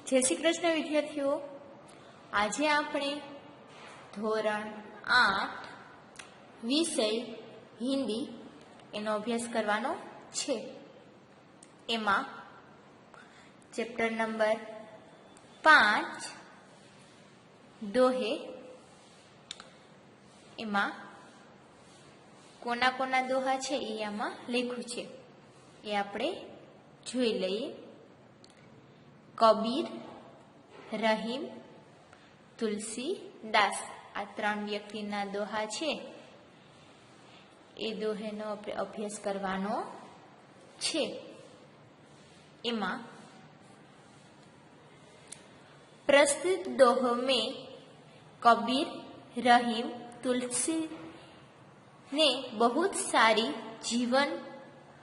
જય શ્રી કૃષ્ણ વિદ્યાર્થીઓ, આજે આપણે ધોરણ 8 વિષય હિન્દી એનો અભ્યાસ કરવાનો છે. એમાં ચેપ્ટર નંબર 5 દોહે, એમાં કોના કોના દોહા છે એ આમાં લખ્યું છે, એ આપણે જોઈ લઈએ. કબીર, રહીમ, તુલસીદાસ, આ 3 વ્યક્તિના દોહા છે. એ દોહેનો આપણે અભ્યાસ કરવાનો છે. એમાં प्रस्तुत दोहों में कबीर, रहीम, तुलसी ने बहुत सारी जीवन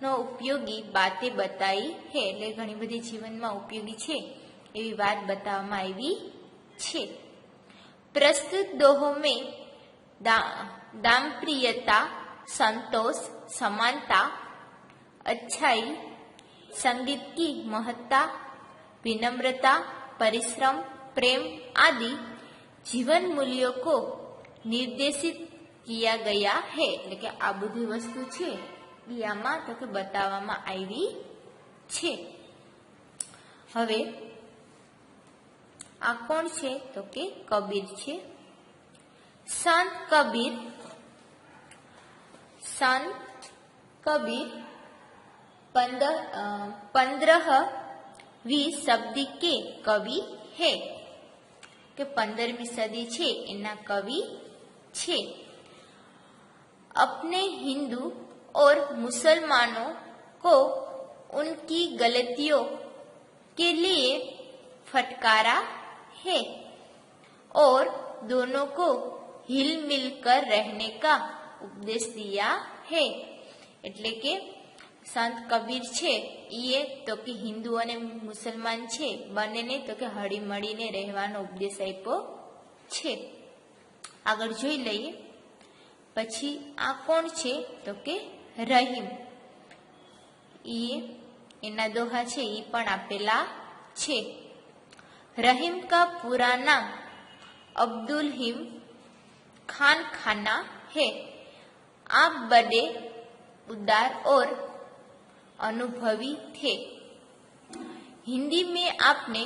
નો ઉપયોગી બાતે બતાવી है. એટલે ઘણી બધી જીવનમાં ઉપયોગી છે એવી વાત બતાવવામાં આવી છે. प्रस्तुत दोहों में दाम्प्रियता, संतोष, समानता, अच्छाई, संगीत की महत्ता, विनम्रता, परिश्रम, प्रेम आदि जीवन मूल्यों को निर्देशित किया गया है. એટલે કે આ બધી વસ્તુ છે એ આમાં તો કે બતાવવામાં આવી છે. હવે આ કોણ છે તો કે કબીર છે. સંત કબીર 15वीं सदी के कवि है કે 15वीं सदी છે એના કવિ છે. अपने हिंदू और मुसलमानों को उनकी गलतियों के लिए फटकारा है और दोनों को हिल मिल कर रहने का उपदेश दिया है. એટલે કે સંત કબીર છે એ તો કે હિન્દુ અને મુસલમાન છે બંનેને તો કે હળી મળીને રહેવાનો ઉપદેશ આપ્યો છે. આગળ જોઈ લઈએ. પછી આ કોણ છે તો કે રહીમ. એના દોહા છે એ પણ આપેલા છે. रहीम का पूरा नाम अब्दुल हिम खान खाना है. आप बड़े उदार और अनुभवी थे. हिंदी में आपने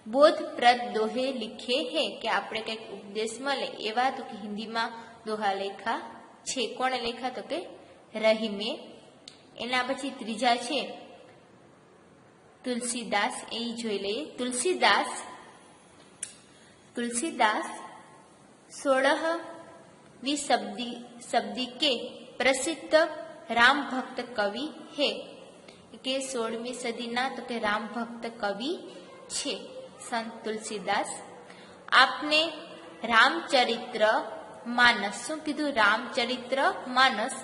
बोधप्रद दोहे लिखे हैं કે આપણે કંઈક ઉપદેશ મળે એવા તો કે હિન્દીમાં દોહા લેખા છે. કોણે લેખા તો કે રહીમે. એના પછી ત્રીજા છે तुलसीदास. એ જોઈ લઈએ. तुलसीदास 16वीं शब्दी के प्रसिद्ध राम भक्त कवि है કે 16મી સદીના તો કે રામ ભક્ત કવિ છે સંત તુલસીદાસ. આપને રામચરિત્ર માનસ, શું કીધું? રામચરિત્ર માનસ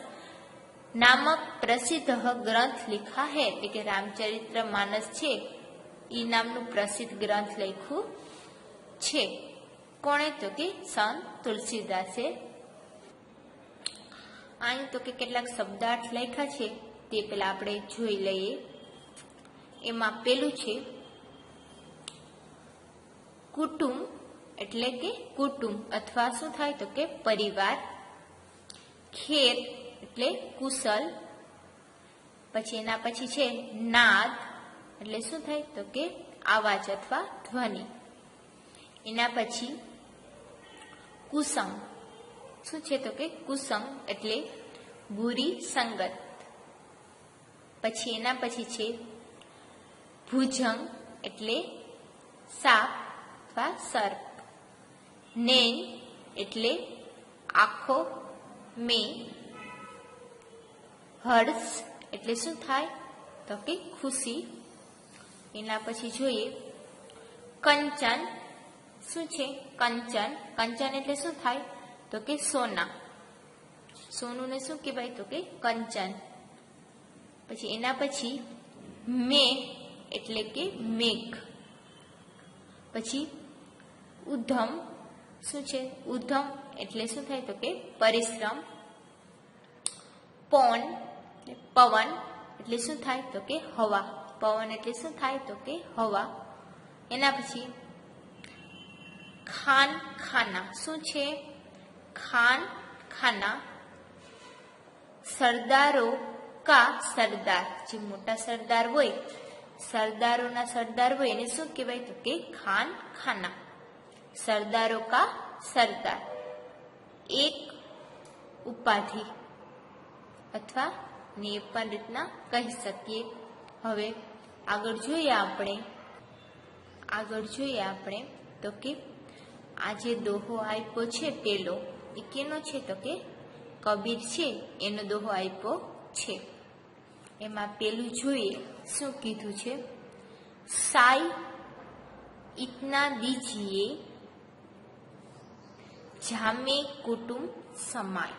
नामक प्रसिद्ध ग्रंथ लिखा है. એટલે કે રામચરિત્ર માનસ છે એ નામનું પ્રસિદ્ધ ગ્રંથ લખ્યું છે. કોણે તો કે સંત તુલસીદાસે. અહીં તો કે કેટલાક શબ્દાર્થ લખ્યા છે તે પેલા આપણે જોઈ લઈએ. એમાં પેલું છે કુટુંબ, એટલે કે કુટુંબ અથવા શું થાય તો કે પરિવાર. ખેર એટલે કુશલ. પછી એના પછી છે નાદ, એટલે શું થાય તો કે આવાજ અથવા ધ્વનિ. એના પછી કુસંગ, શું છે તો કે કુસંગ એટલે બુરી સંગત. પછી એના પછી છે ભુજંગ એટલે સાપ અથવા સર્પ. નૈન એટલે આંખો, મેં. હર્ષ એટલે શું થાય તો કે ખુશી. એના પછી જોઈએ કંચન. શું છે કંચન? કંચન એટલે શું થાય તો કે સોના. સોનું ને શું કહેવાય તો કે કંચન. પછી એના પછી મેઘ એટલે કે મેઘ. પછી ઉધમ. શું છે ઉધમ? એટલે શું થાય તો કે પરિશ્રમ. પવન એટલે શું થાય તો કે હવા. પવન એટલે શું થાય તો કે હવા. એના પછી ખાન ખાના. શું છે? ખાન ખાના. સરદારો કા સરદાર. જે મોટા સરદાર હોય, સરદારોના સરદાર હોય એને શું કહેવાય? તો કે ખાન ખાના. સરદારો કા સરદાર એક ઉપાધિ અથવા ને એ પણ રીતના કહી શકીએ. હવે આગળ જોઈએ આપણે તો કે આ જે દોહો આપ્યો છે પેલો એ કેનો છે? તો કે કબીર છે એનો દોહો આપ્યો છે. એમાં પેલું જોઈએ શું કીધું છે? સાઈ ઇતના દીજીએ જામે કુટુંબ સમાય.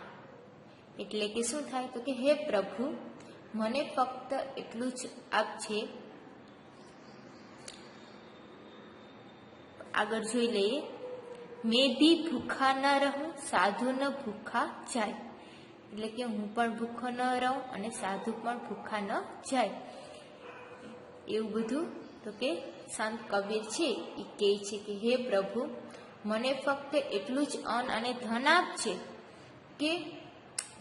એટલે કે શું થાય? તો કે હે પ્રભુ, મને ફક્ત એટલું જ આપજે. આગળ જોઈ લઈએ. મેં ભી ભૂખા ન રહું, સાધુ ન ભૂખા જાય. એટલે કે હું પણ ભૂખો ન રહું અને સાધુ પણ ભૂખા ન જાય. એવું બધું તો કે સંત કબીર છે એ કહે છે કે હે પ્રભુ, મને ફક્ત એટલું જ અન્ન અને ધન આપજે કે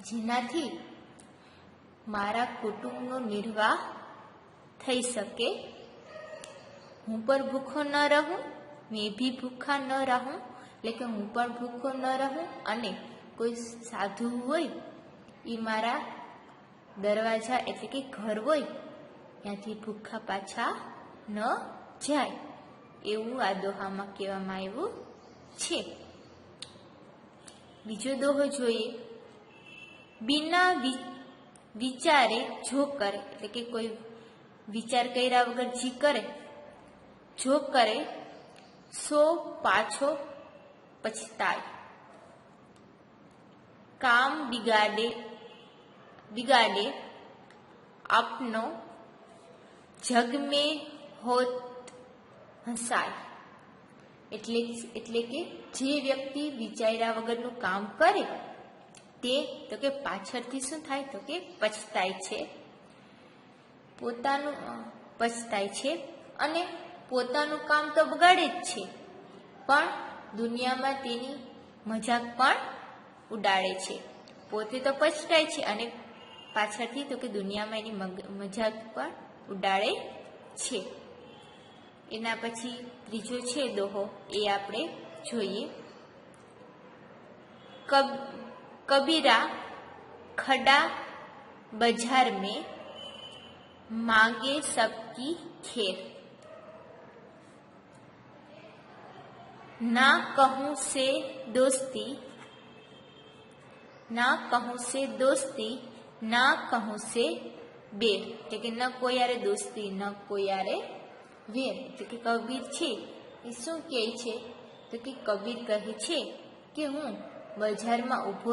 જેનાથી મારા કુટુંબનો નિર્વાહ થઈ શકે. હું પણ ભૂખો ન રહું, મેં ભી ભૂખા ન રહું. એટલે કે હું પણ ભૂખો ન રહું અને કોઈ સાધુ હોય એ મારા દરવાજા એટલે કે ઘર હોય ત્યાંથી ભૂખા પાછા ન જાય. એવું આ દોહામાં કહેવામાં આવ્યું છે. બીજો દોહો જોઈએ. બિના વિચારે જો કરે. એટલે કે કોઈ વિચાર કર્યા વગર જી કરે, જો કરે સો પાછો પછતાય. કામ બિગાડે આપનો જગ મેં હોત હસાય. એટલે કે જે વ્યક્તિ વિચાર્યા વગરનું કામ કરે તે તો કે પાછળથી શું થાય? તો કે પછતાય છે અને પોતાનું કામ તો બગાડે જ છે, પણ દુનિયામાં તેની મજાક પણ ઉડાડે છે. પોતે તો પછતાય છે અને પાછળથી તો કે દુનિયામાં એની મજાક પણ ઉડાડે છે. એના પછી ત્રીજો છે દોહો એ આપણે જોઈએ. કબીરા ખડા બજાર में मांगे सबकी खेर. ना कहूं से दोस्ती, ना कहूं से બેર. એટલે કે ન કોઈ યારે દોસ્તી ન કોઈ યારે વેર. એટલે કે કબીર છે એ શું કહે છે? તો કે કબીર કહે છે કે હું બજારમાં ઊભો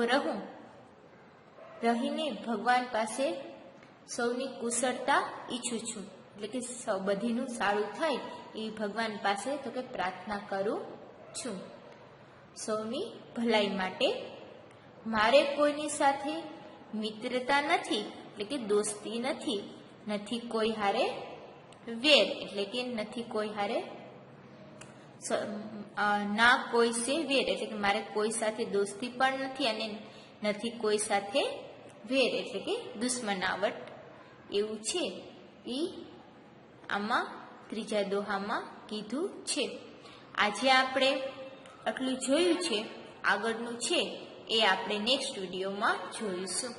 રહીને ભગવાન પાસે સૌની કુશળતા ઈચ્છું છું. એટલે કે બધીનું સારું થાય એ ભગવાન પાસે તો કે પ્રાર્થના કરું છું સૌની ભલાઈ માટે. મારે કોઈની સાથે મિત્રતા નથી, એટલે કે દોસ્તી નથી કોઈ હારે વેર. એટલે કે નથી કોઈ હારે ના કોઈ સે વેર. એટલે કે મારે કોઈ સાથે દોસ્તી પણ નથી અને નથી કોઈ સાથે વેર. એટલે કે દુશ્મનાવટ એવું છે એ આમાં ત્રીજા દોહામાં કીધું છે. આજે આપણે આટલું જોયું છે. આગળનું છે એ આપણે નેક્સ્ટ વિડીયોમાં જોઈશું.